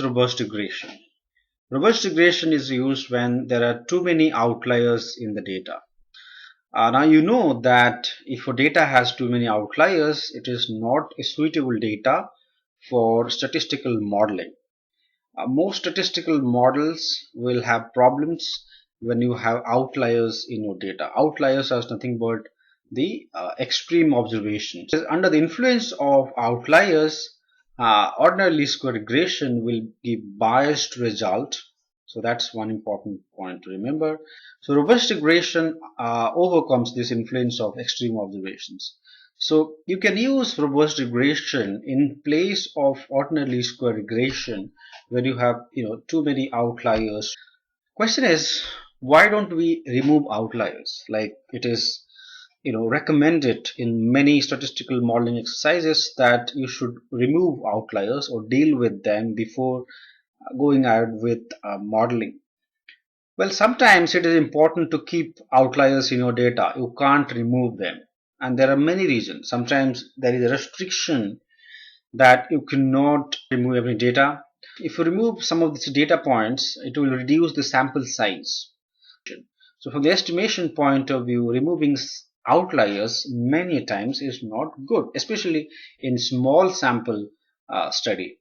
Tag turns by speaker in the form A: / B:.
A: Robust regression. Robust regression is used when there are too many outliers in the data. Now you know that if your data has too many outliers, it is not a suitable data for statistical modeling. Most statistical models will have problems when you have outliers in your data. Outliers are nothing but the extreme observations. Under the influence of outliers, ordinary least square regression will give biased result. So that's one important point to remember. So robust regression overcomes this influence of extreme observations. So you can use robust regression in place of ordinary least square regression when you have too many outliers. Question is, why don't we remove outliers? Like it is recommended in many statistical modeling exercises that you should remove outliers or deal with them before going ahead with modeling. Well, sometimes it is important to keep outliers in your data. You can't remove them, and there are many reasons. Sometimes there is a restriction that you cannot remove every data. If you remove some of these data points, it will reduce the sample size. So from the estimation point of view, removing outliers many times is not good, especially in small sample study.